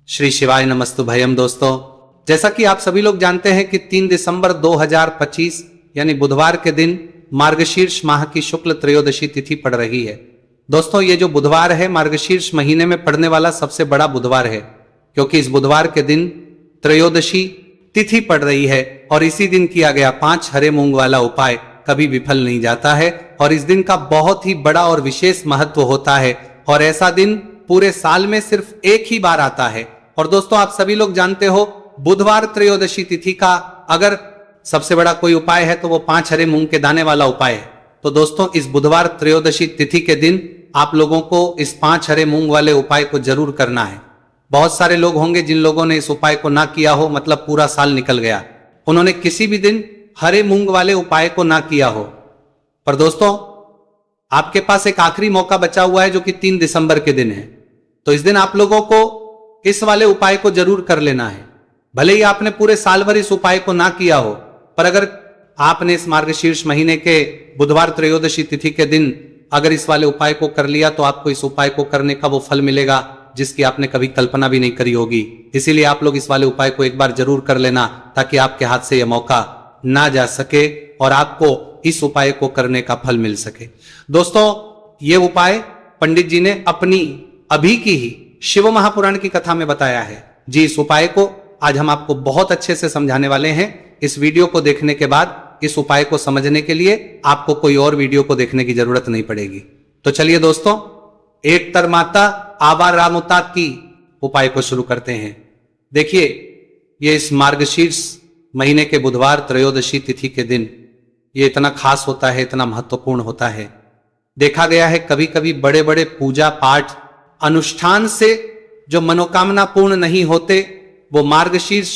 श्री शिवाय नमस्तु भयम। दोस्तों, जैसा कि आप सभी लोग जानते हैं कि 3 दिसंबर 2025 यानी बुधवार के दिन मार्गशीर्ष माह की शुक्ल त्रयोदशी तिथि पड़ रही है। दोस्तों, ये जो बुधवार है मार्गशीर्ष महीने में पड़ने वाला सबसे बड़ा बुधवार है, क्योंकि इस बुधवार के दिन त्रयोदशी तिथि पड़ रही है और इसी दिन किया गया 5 हरे मूंग वाला उपाय कभी विफल नहीं जाता है और इस दिन का बहुत ही बड़ा और विशेष महत्व होता है और ऐसा दिन पूरे साल में सिर्फ एक ही बार आता है। और दोस्तों, आप सभी लोग जानते हो बुधवार त्रयोदशी तिथि का अगर सबसे बड़ा कोई उपाय है तो वो 5 हरे मूंग के दाने वाला उपाय है। तो दोस्तों, इस बुधवार त्रयोदशी तिथि के दिन आप लोगों को इस 5 हरे मूंग वाले उपाय को जरूर करना है। बहुत सारे लोग होंगे जिन लोगों ने इस उपाय को ना किया हो, मतलब पूरा साल निकल गया, उन्होंने किसी भी दिन हरे मूंग वाले उपाय को ना किया हो। पर दोस्तों, आपके पास एक आखिरी मौका बचा हुआ है जो कि 3 दिसंबर के दिन है। तो इस दिन आप लोगों को इस वाले उपाय को जरूर कर लेना है। भले ही आपने पूरे साल भर इस उपाय को ना किया हो, पर अगर आपने इस मार्गशीर्ष महीने के बुधवार त्रयोदशी तिथि के दिन अगर इस वाले उपाय को कर लिया तो आपको इस उपाय को करने का वो फल मिलेगा जिसकी आपने कभी कल्पना भी नहीं करी होगी। इसीलिए आप लोग इस वाले उपाय को एक बार जरूर कर लेना ताकि आपके हाथ से यह मौका ना जा सके और आपको इस उपाय को करने का फल मिल सके। दोस्तों, ये उपाय पंडित जी ने अपनी अभी की ही शिव महापुराण की कथा में बताया है जी। इस उपाय को आज हम आपको बहुत अच्छे से समझाने वाले हैं। इस वीडियो को देखने के बाद इस उपाय को समझने के लिए आपको कोई और वीडियो को देखने की जरूरत नहीं पड़ेगी। तो चलिए दोस्तों, एक तरमाता आवा रामुता की उपाय को शुरू करते हैं। देखिए, ये इस मार्गशीर्ष महीने के बुधवार त्रयोदशी तिथि के दिन ये इतना खास होता है, इतना महत्वपूर्ण होता है। देखा गया है कभी कभी बड़े बड़े पूजा पाठ अनुष्ठान से जो मनोकामना पूर्ण नहीं होते, वो मार्गशीर्ष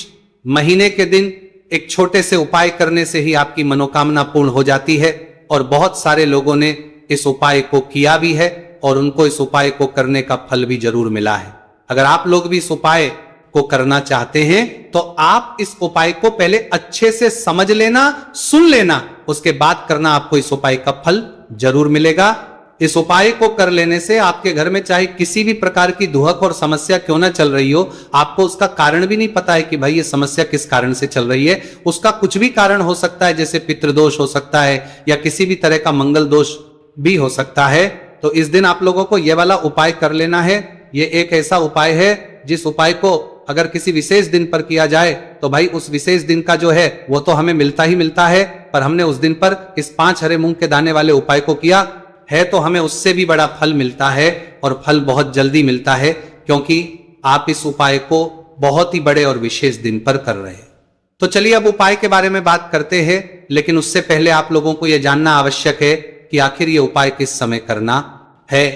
महीने के दिन एक छोटे से उपाय करने से ही आपकी मनोकामना पूर्ण हो जाती है। और बहुत सारे लोगों ने इस उपाय को किया भी है और उनको इस उपाय को करने का फल भी जरूर मिला है। अगर आप लोग भी इस उपाय को करना चाहते हैं तो आप इस उपाय को पहले अच्छे से समझ लेना, सुन लेना, उसके बाद करना, आपको इस उपाय का फल जरूर मिलेगा। इस उपाय को कर लेने से आपके घर में चाहे किसी भी प्रकार की दुहक और समस्या क्यों ना चल रही हो, आपको उसका कारण भी नहीं पता है कि भाई ये समस्या किस कारण से चल रही है। उसका कुछ भी कारण हो सकता है, जैसे पितृदोष हो सकता है या किसी भी तरह का मंगल दोष भी हो सकता है। तो इस दिन आप लोगों को यह वाला उपाय कर लेना है। ये एक ऐसा उपाय है जिस उपाय को अगर किसी विशेष दिन पर किया जाए तो भाई उस विशेष दिन का जो है वो तो हमें मिलता ही मिलता है, पर हमने उस दिन पर इस 5 हरे मूंग के दाने वाले उपाय को किया है तो हमें उससे भी बड़ा फल मिलता है और फल बहुत जल्दी मिलता है, क्योंकि आप इस उपाय को बहुत ही बड़े और विशेष दिन पर कर रहे हैं। तो चलिए अब उपाय के बारे में बात करते हैं, लेकिन उससे पहले आप लोगों को यह जानना आवश्यक है कि आखिर ये उपाय किस समय करना है,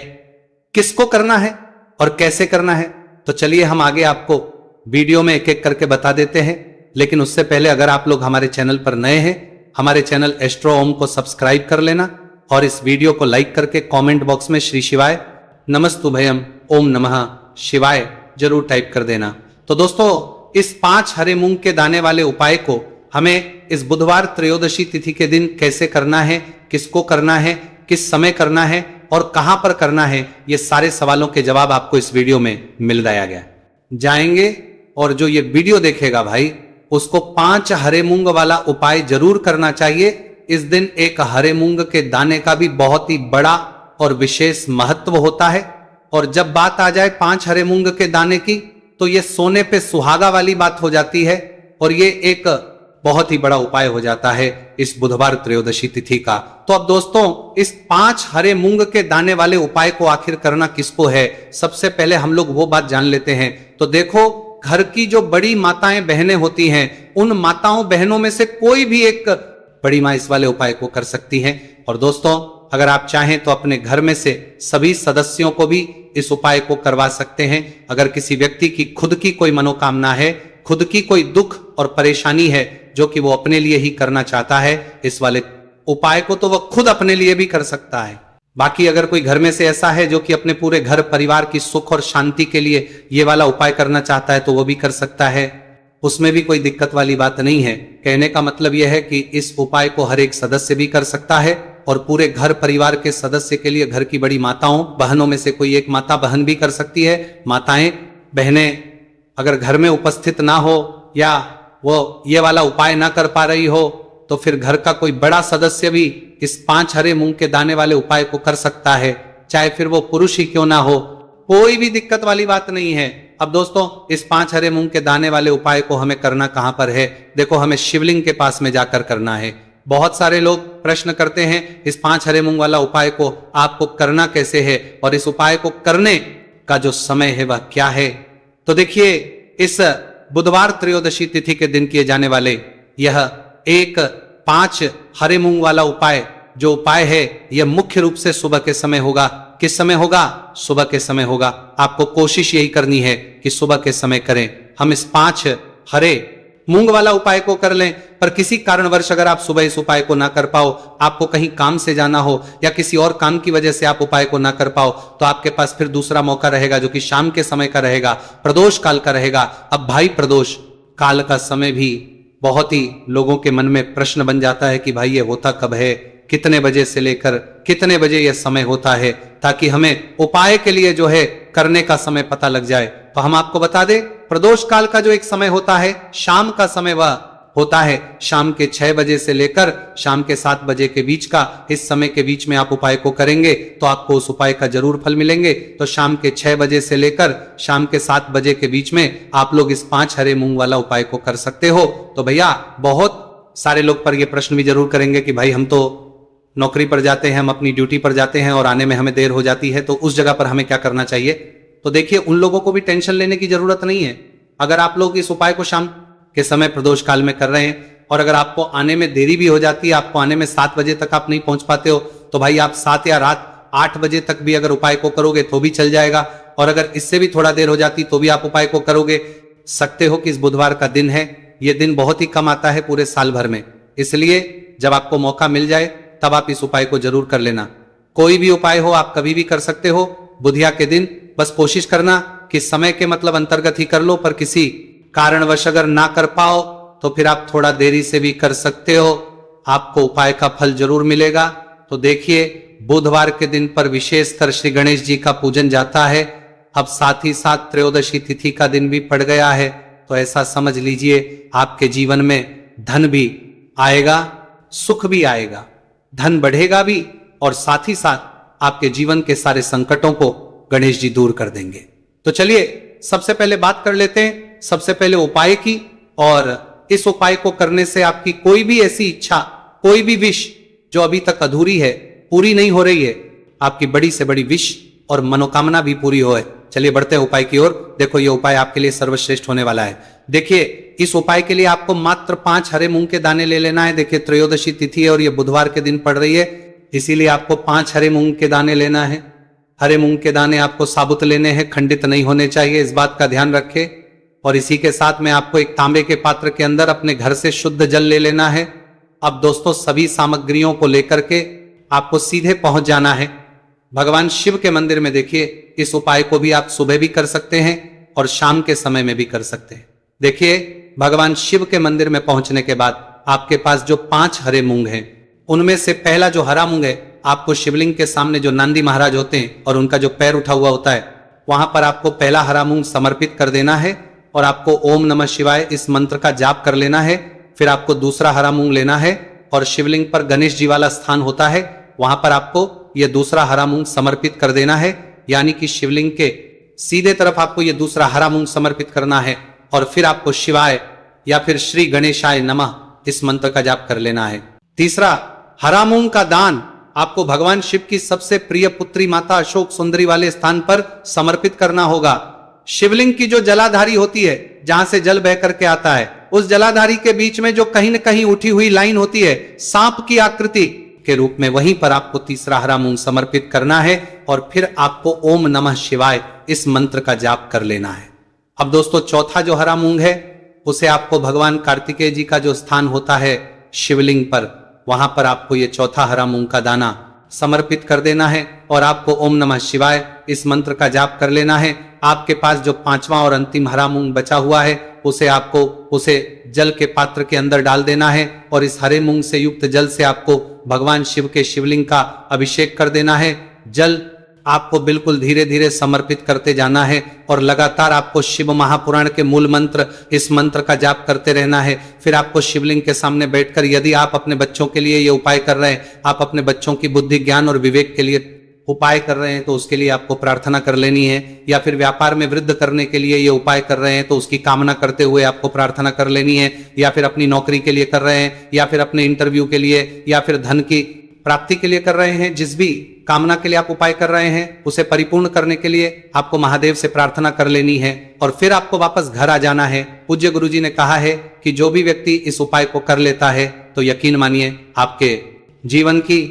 किसको करना है और कैसे करना है। तो चलिए हम आगे आपको वीडियो में एक एक करके बता देते हैं। लेकिन उससे पहले अगर आप लोग हमारे चैनल पर नए हैं, हमारे चैनल एस्ट्रो ओम को सब्सक्राइब कर लेना और इस वीडियो को लाइक करके कमेंट बॉक्स में श्री शिवाय नमस्तु भयम ओम नमः शिवाय जरूर टाइप कर देना। तो दोस्तों, इस 5 हरे मूंग के दाने वाले उपाय को हमें इस बुधवार त्रयोदशी तिथि के दिन कैसे करना है, किसको करना है, किस समय करना है और कहां पर करना है, ये सारे सवालों के जवाब आपको इस वीडियो में मिल गया जाएंगे। और जो ये वीडियो देखेगा भाई, उसको 5 हरे मूंग वाला उपाय जरूर करना चाहिए। इस दिन एक हरे मूंग के दाने का भी बहुत ही बड़ा और विशेष महत्व होता है। और जब बात आ जाए 5 हरे मूंग के दाने की, तो ये सोने पे सुहागा वाली बात हो जाती है और ये एक बहुत ही बड़ा उपाय हो जाता है इस बुधवार त्रयोदशी तिथि का। तो अब दोस्तों, इस 5 हरे मूंग के दाने वाले उपाय को आखिर करना किसको है, सबसे पहले हम लोग वो बात जान लेते हैं। तो देखो, घर की जो बड़ी माताएं बहनें होती हैं, उन माताओं बहनों में से कोई भी एक बड़ी मां इस वाले उपाय को कर सकती हैं। और दोस्तों, अगर आप चाहें तो अपने घर में से सभी सदस्यों को भी इस उपाय को करवा सकते हैं। अगर किसी व्यक्ति की खुद की कोई मनोकामना है, खुद की कोई दुख और परेशानी है जो कि वो अपने लिए ही करना चाहता है, इस वाले उपाय को तो वो खुद अपने लिए भी कर सकता है। बाकी अगर कोई घर में से ऐसा है जो कि अपने पूरे घर परिवार की सुख और शांति के लिए ये वाला उपाय करना चाहता है तो वो भी कर सकता है, उसमें भी कोई दिक्कत वाली बात नहीं है। कहने का मतलब यह है कि इस उपाय को हर एक सदस्य भी कर सकता है और पूरे घर परिवार के सदस्य के लिए घर की बड़ी माताओं बहनों में से कोई एक माता बहन भी कर सकती है। माताएं बहनें अगर घर में उपस्थित ना हो या वो ये वाला उपाय ना कर पा रही हो तो फिर घर का कोई बड़ा सदस्य भी इस 5 हरे मूंग के दाने वाले उपाय को कर सकता है, चाहे फिर वो पुरुष ही क्यों ना हो, कोई भी दिक्कत वाली बात नहीं है। अब दोस्तों, इस 5 हरे मूंग के दाने वाले उपाय को हमें करना कहां पर है? देखो, हमें शिवलिंग के पास में जाकर करना है। बहुत सारे लोग प्रश्न करते हैं इस 5 हरे मूंग वाला उपाय को आपको करना कैसे है और इस उपाय को करने का जो समय है वह क्या है। तो देखिए, इस बुधवार त्रयोदशी तिथि के दिन किए जाने वाले यह एक 5 हरे मूंग वाला उपाय, जो उपाय है यह मुख्य रूप से सुबह के समय होगा। किस समय होगा? सुबह के समय होगा। आपको कोशिश यही करनी है कि सुबह के समय करें। हम इस 5 हरे मूंग वाला उपाय को कर लें, पर किसी कारणवश अगर आप सुबह इस उपाय को ना कर पाओ, आपको कहीं काम से जाना हो या किसी और काम की वजह से आप उपाय को ना कर पाओ, तो आपके पास फिर दूसरा मौका रहेगा जो कि शाम के समय का रहेगा, प्रदोष काल का रहेगा। अब भाई, प्रदोष काल का समय भी बहुत ही लोगों के मन में प्रश्न बन जाता है कि भाई ये होता कब है, कितने बजे से लेकर कितने बजे यह समय होता है, ताकि हमें उपाय के लिए जो है करने का समय पता लग जाए। तो हम आपको बता दें, प्रदोष काल का जो एक समय होता है, शाम का समय वह होता है शाम के 6 बजे से लेकर शाम के 7 बजे के बीच का। इस समय के बीच में आप उपाय को करेंगे तो आपको उस उपाय का जरूर फल मिलेंगे। तो शाम के 6 बजे से लेकर शाम के 7 बजे के बीच में आप लोग इस 5 हरे मूंग वाला उपाय को कर सकते हो। तो भैया, बहुत सारे लोग पर यह प्रश्न भी जरूर करेंगे कि भाई हम तो नौकरी पर जाते हैं, हम अपनी ड्यूटी पर जाते हैं और आने में हमें देर हो जाती है, तो उस जगह पर हमें क्या करना चाहिए? तो देखिए, उन लोगों को भी टेंशन लेने की जरूरत नहीं है। अगर आप लोग इस उपाय को शाम के समय प्रदोष काल में कर रहे हैं और अगर आपको आने में देरी भी हो जाती है, आपको आने में 7 बजे तक आप नहीं पहुंच पाते हो, तो भाई आप 7 या रात 8 बजे तक भी अगर उपाय को करोगे तो भी चल जाएगा। और अगर इससे भी थोड़ा देर हो जाती तो भी आप उपाय को करोगे। सकते हो कि इस बुधवार का दिन है, यह दिन बहुत ही कम आता है पूरे साल भर में, इसलिए जब आपको मौका मिल जाए तब आप इस उपाय को जरूर कर लेना। कोई भी उपाय हो आप कभी भी कर सकते हो बुधिया के दिन। बस कोशिश करना कि समय के मतलब अंतर्गत ही कर लो, पर किसी कारणवश अगर ना कर पाओ तो फिर आप थोड़ा देरी से भी कर सकते हो, आपको उपाय का फल जरूर मिलेगा। तो देखिए, बुधवार के दिन पर विशेषकर श्री गणेश जी का पूजन जाता है। अब साथ ही साथ त्रयोदशी तिथि का दिन भी पड़ गया है, तो ऐसा समझ लीजिए आपके जीवन में धन भी आएगा, सुख भी आएगा, धन बढ़ेगा भी और साथ ही साथ आपके जीवन के सारे संकटों को गणेश जी दूर कर देंगे। तो चलिए, सबसे पहले बात कर लेते हैं सबसे पहले उपाय की। और इस उपाय को करने से आपकी कोई भी ऐसी इच्छा, कोई भी विश जो अभी तक अधूरी है, पूरी नहीं हो रही है, आपकी बड़ी से बड़ी विश और मनोकामना भी पूरी हो। चलिए बढ़ते हैं उपाय की ओर। देखो, ये उपाय आपके लिए सर्वश्रेष्ठ होने वाला है। देखिए, इस उपाय के लिए आपको मात्र 5 हरे मूंग के दाने ले लेना है। देखिए, त्रयोदशी तिथि है और ये बुधवार के दिन पड़ रही है, इसीलिए आपको 5 हरे मूंग के दाने लेना है। हरे मूंग के दाने आपको साबुत लेने हैं, खंडित नहीं होने चाहिए, इस बात का ध्यान रखें। और इसी के साथ में आपको एक तांबे के पात्र के अंदर अपने घर से शुद्ध जल ले लेना है। अब दोस्तों, सभी सामग्रियों को लेकर के आपको सीधे पहुंच जाना है भगवान शिव के मंदिर में। देखिए, इस उपाय को भी आप सुबह भी कर सकते हैं और शाम के समय में भी कर सकते हैं। देखिए, भगवान शिव के मंदिर में पहुंचने के बाद आपके पास जो 5 हरे मूंग हैं, उनमें से पहला जो हरा मूंग है, आपको शिवलिंग के सामने जो नंदी महाराज होते हैं और उनका जो पैर उठा हुआ होता है, वहां पर आपको पहला हरा मूंग समर्पित कर देना है और आपको ओम नमः शिवाय इस मंत्र का जाप कर लेना है। फिर आपको दूसरा हरा मूंग लेना है और शिवलिंग पर गणेश जी वाला स्थान होता है, वहां पर आपको यह दूसरा हरा मूंग समर्पित कर देना है। यानी कि शिवलिंग के सीधे तरफ आपको यह दूसरा हरा मूंग समर्पित करना है और फिर आपको शिवाय या फिर श्री गणेशाय नमः इस मंत्र का जाप कर लेना है। तीसरा, हरा मूंग का दान आपको भगवान शिव की सबसे प्रिय पुत्री माता अशोक सुंदरी वाले स्थान पर समर्पित करना होगा। शिवलिंग की जो जलाधारी होती है, जहां से जल बह करके आता है, उस जलाधारी के बीच में जो कहीं न कहीं उठी हुई लाइन होती है सांप की आकृति के रूप में, वहीं पर आपको तीसरा हरा मूंग समर्पित करना है और फिर आपको ओम नमः शिवाय इस मंत्र का जाप कर लेना है। अब दोस्तों, चौथा जो हरा मूंग है, उसे आपको भगवान कार्तिकेय जी का जो स्थान होता है शिवलिंग पर, वहां पर आपको ये चौथा हरा मूंग का दाना समर्पित कर देना है और आपको ओम नमः शिवाय इस मंत्र का जाप कर लेना है। आपके पास जो 5वां और अंतिम हरा मूंग बचा हुआ है, उसे जल के पात्र के अंदर डाल देना है और इस हरे मूंग से युक्त जल से आपको भगवान शिव के शिवलिंग का अभिषेक कर देना है। जल आपको बिल्कुल धीरे धीरे समर्पित करते जाना है और लगातार आपको शिव महापुराण के मूल मंत्र, इस मंत्र का जाप करते रहना है। फिर आपको शिवलिंग के सामने बैठकर, यदि आप अपने बच्चों के लिए ये उपाय कर रहे हैं, आप अपने बच्चों की बुद्धि, ज्ञान और विवेक के लिए उपाय कर रहे हैं, तो उसके लिए आपको प्रार्थना कर लेनी है। या फिर व्यापार में वृद्धि करने के लिए ये उपाय कर रहे हैं, तो उसकी कामना करते हुए आपको प्रार्थना कर लेनी है। या फिर अपनी नौकरी के लिए कर रहे हैं, या फिर अपने इंटरव्यू के लिए, या फिर धन की प्राप्ति के लिए कर रहे हैं, जिस भी कामना के लिए आप उपाय कर रहे हैं, उसे परिपूर्ण करने के लिए आपको महादेव से प्रार्थना कर लेनी है। और फिर आपको वापस घर आ जाना है। पूज्य गुरुजी ने कहा है कि जो भी व्यक्ति इस उपाय को कर लेता है, तो यकीन मानिए आपके जीवन की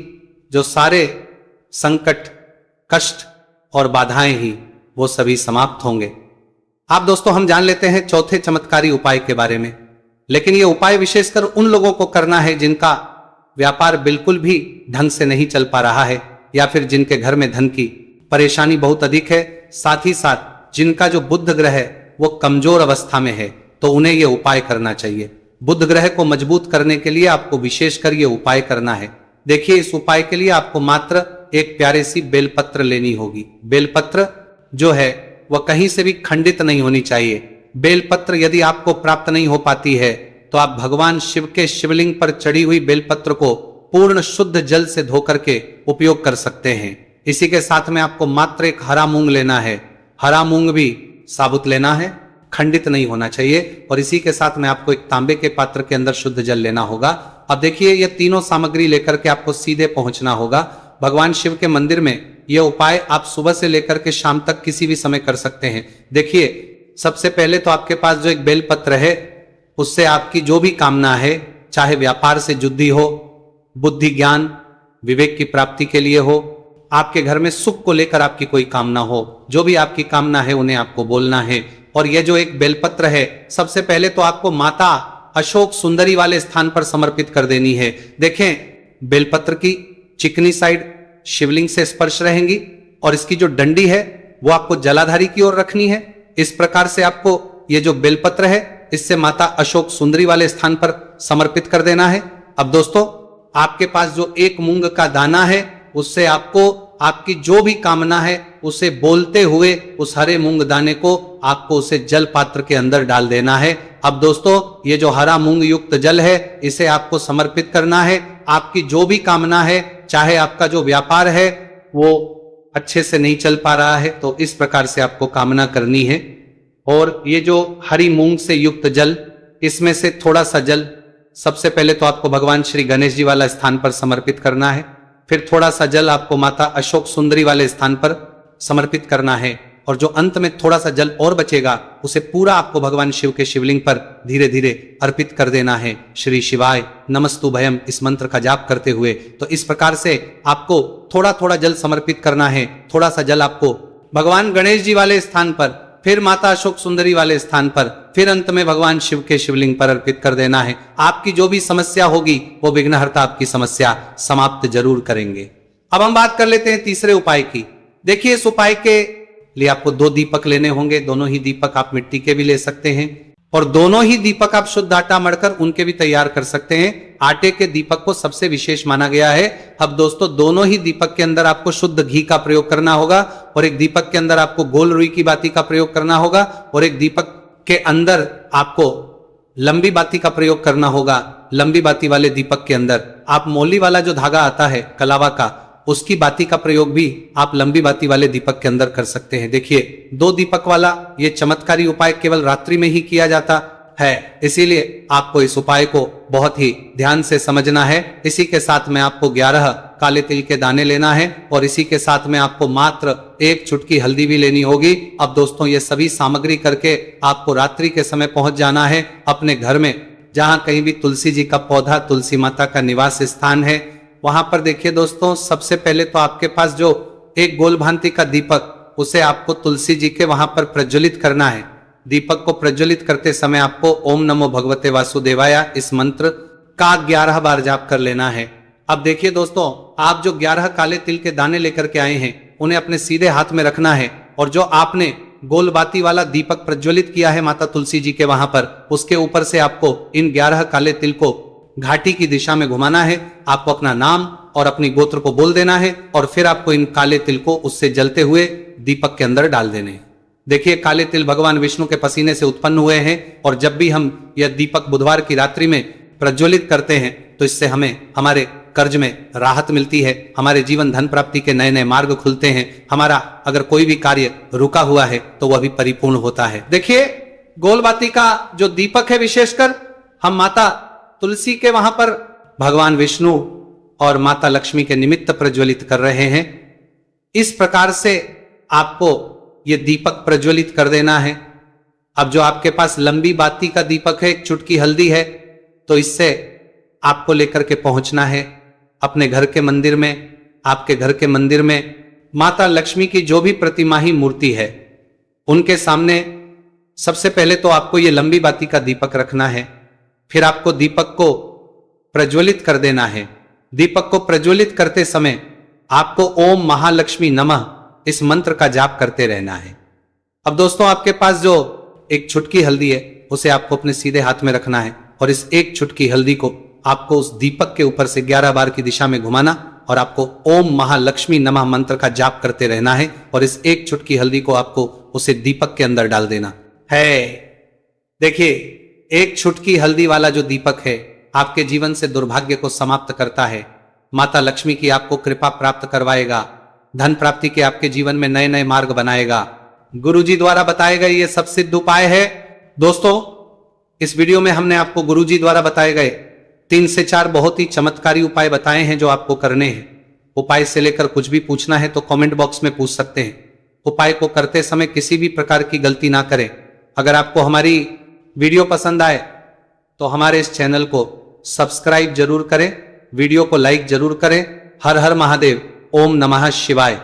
जो सारे संकट, कष्ट और बाधाएं ही वो सभी समाप्त होंगे। आप दोस्तों, हम जान लेते हैं चौथे चमत्कारी उपाय के बारे में। लेकिन ये उपाय विशेषकर उन लोगों को करना है जिनका व्यापार बिल्कुल भी ढंग से नहीं चल पा रहा है, या फिर जिनके घर में धन की परेशानी बहुत अधिक है, साथ ही साथ जिनका जो बुध ग्रह है वो कमजोर अवस्था में है, तो उन्हें यह उपाय करना चाहिए। बुध ग्रह को मजबूत करने के लिए आपको विशेषकर यह उपाय करना है। देखिए, इस उपाय के लिए आपको मात्र एक प्यारे सी बेलपत्र लेनी होगी। बेलपत्र जो है वह कहीं से भी खंडित नहीं होनी चाहिए। बेलपत्र यदि आपको प्राप्त नहीं हो पाती है, तो आप भगवान शिव के शिवलिंग पर चढ़ी हुई बेलपत्र को पूर्ण शुद्ध जल से धोकर के उपयोग कर सकते हैं। इसी के साथ में आपको मात्र एक हरा मूंग लेना है। हरा मूंग भी साबुत लेना है, खंडित नहीं होना चाहिए। और इसी के साथ में आपको एक तांबे के पात्र के अंदर शुद्ध जल लेना होगा। अब देखिए, ये तीनों सामग्री लेकर के आपको सीधे पहुंचना होगा भगवान शिव के मंदिर में। यह उपाय आप सुबह से लेकर के शाम तक किसी भी समय कर सकते हैं। देखिए, सबसे पहले तो आपके पास जो एक बेलपत्र है, उससे आपकी जो भी कामना है, चाहे व्यापार से जुड़ी हो, बुद्धि, ज्ञान, विवेक की प्राप्ति के लिए हो, आपके घर में सुख को लेकर आपकी कोई कामना हो, जो भी आपकी कामना है उन्हें आपको बोलना है। और यह जो एक बेलपत्र है, सबसे पहले तो आपको माता अशोक सुंदरी वाले स्थान पर समर्पित कर देनी है। देखें, बेलपत्र की चिकनी साइड शिवलिंग से स्पर्श रहेंगी और इसकी जो डंडी है वो आपको जलाधारी की ओर रखनी है। इस प्रकार से आपको ये जो बेलपत्र है, इससे माता अशोक सुंदरी वाले स्थान पर समर्पित कर देना है। अब दोस्तों, आपके पास जो एक मूंग का दाना है, उससे आपको आपकी जो भी कामना है उसे बोलते हुए उस हरे मूंग दाने को आपको उसे जल पात्र के अंदर डाल देना है। अब दोस्तों, ये जो हरा मूंग युक्त जल है, इसे आपको समर्पित करना है। आपकी जो भी कामना है, चाहे आपका जो व्यापार है वो अच्छे से नहीं चल पा रहा है, तो इस प्रकार से आपको कामना करनी है। और ये जो हरी मूंग से युक्त जल, इसमें से थोड़ा सा जल सबसे पहले तो आपको भगवान श्री गणेश जी वाला स्थान पर समर्पित करना है। फिर थोड़ा सा जल आपको माता अशोक सुंदरी वाले स्थान पर समर्पित करना है। और जो अंत में थोड़ा सा जल और बचेगा, उसे पूरा आपको भगवान शिव के शिवलिंग पर धीरे धीरे अर्पित कर देना है। श्री शिवाय नमस्तुभयम इस मंत्र का जाप करते हुए। तो इस प्रकार से आपको थोड़ा थोड़ा जल समर्पित करना है। थोड़ा सा जल आपको भगवान गणेश जी वाले स्थान पर, फिर माता अशोक सुंदरी वाले स्थान पर, फिर अंत में भगवान शिव के शिवलिंग पर अर्पित कर देना है। आपकी जो भी समस्या होगी, वो विघ्नहर्ता आपकी समस्या समाप्त जरूर करेंगे। अब हम बात कर लेते हैं तीसरे उपाय की। देखिए, इस उपाय के लिए आपको 2 दीपक लेने होंगे। दोनों ही दीपक आप मिट्टी के भी ले सकते हैं, और दोनों ही दीपक आप शुद्ध आटा मढ़कर उनके भी तैयार कर सकते हैं। आटे के दीपक को सबसे विशेष माना गया है। अब दोस्तों, दोनों ही दीपक के अंदर आपको शुद्ध घी का प्रयोग करना होगा, और एक दीपक के अंदर आपको गोल रुई की बाती का प्रयोग करना होगा, और एक दीपक के अंदर आपको लंबी बाती का प्रयोग करना होगा। लंबी बाती वाले दीपक के अंदर आप मोली वाला जो धागा आता है कलावा का, उसकी बाती का प्रयोग भी आप लंबी बाती वाले दीपक के अंदर कर सकते हैं। देखिए, 2 दीपक वाला ये चमत्कारी उपाय केवल रात्रि में ही किया जाता है, इसीलिए आपको इस उपाय को बहुत ही ध्यान से समझना है। इसी के साथ में आपको 11 काले तिल के दाने लेना है, और इसी के साथ में आपको मात्र 1 चुटकी हल्दी भी लेनी होगी। अब दोस्तों, ये सभी सामग्री करके आपको रात्रि के समय पहुंच जाना है अपने घर में, जहां कहीं भी तुलसी जी का पौधा, तुलसी माता का निवास स्थान है, वहां पर देखिए दोस्तों, सबसे पहले तो आपके पास जो एक गोल भांति का दीपक, उसे आपको तुलसी जी के वहां पर प्रज्वलित करना है। दीपक को प्रज्वलित करते समय आपको ओम नमो भगवते वासुदेवाय इस मंत्र का 11 बार जाप कर लेना है। अब देखिए दोस्तों, आप जो 11 काले तिल के दाने लेकर के आए हैं, उन्हें अपने सीधे हाथ में रखना है, और जो आपने गोल बाती वाला दीपक प्रज्वलित किया है माता तुलसी जी के वहां पर, उसके ऊपर से आपको इन 11 काले तिल को घाटी की दिशा में घुमाना है। आपको अपना नाम और अपनी गोत्र को बोल देना है और फिर आपको इन काले तिल को उससे जलते हुए दीपक के अंदर डाल देने हैं। देखिए, काले तिल भगवान विष्णु के पसीने से उत्पन्न हुए हैं और जब भी हम यह दीपक बुधवार की रात्रि में प्रज्वलित करते हैं तो इससे हमें हमारे कर्ज में राहत मिलती है, हमारे जीवन धन प्राप्ति के नए नए मार्ग खुलते हैं, हमारा अगर कोई भी कार्य रुका हुआ है तो वह भी परिपूर्ण होता है। देखिए, गोलबाती का जो दीपक है विशेषकर हम माता तुलसी के वहां पर भगवान विष्णु और माता लक्ष्मी के निमित्त प्रज्वलित कर रहे हैं। इस प्रकार से आपको यह दीपक प्रज्वलित कर देना है। अब जो आपके पास लंबी बाती का दीपक है, एक चुटकी हल्दी है, तो इससे आपको लेकर के पहुंचना है अपने घर के मंदिर में। आपके घर के मंदिर में माता लक्ष्मी की जो भी प्रतिमाही मूर्ति है उनके सामने सबसे पहले तो आपको ये लंबी बाती का दीपक रखना है। फिर आपको दीपक को प्रज्वलित कर देना है। दीपक को प्रज्वलित करते समय आपको ओम महालक्ष्मी नमः इस मंत्र का जाप करते रहना है। अब दोस्तों, आपके पास जो एक चुटकी हल्दी है उसे आपको अपने सीधे हाथ में रखना है और इस एक चुटकी हल्दी को आपको उस दीपक के ऊपर से 11 बार की दिशा में घुमाना और आपको ओम महालक्ष्मी नमः मंत्र का जाप करते रहना है और इस एक चुटकी हल्दी को आपको उसे दीपक के अंदर डाल देना है। देखिए, एक चुटकी हल्दी वाला जो दीपक है आपके जीवन से दुर्भाग्य को समाप्त करता है। माता लक्ष्मी की आपको कृपा प्राप्त करवाएगा, धन प्राप्ति के आपके जीवन में नए नए मार्ग बनाएगा। गुरुजी द्वारा बताए गए ये सब सिद्ध उपाय है। दोस्तों, इस वीडियो में हमने आपको गुरुजी द्वारा बताए गए 3 से 4 बहुत ही चमत्कारी उपाय बताए हैं जो आपको करने हैं। उपाय से लेकर कुछ भी पूछना है तो कमेंट बॉक्स में पूछ सकते हैं। उपाय को करते समय किसी भी प्रकार की गलती ना करें। अगर आपको हमारी वीडियो पसंद आए तो हमारे इस चैनल को सब्सक्राइब जरूर करें, वीडियो को लाइक जरूर करें। हर हर महादेव, ओम नमः शिवाय।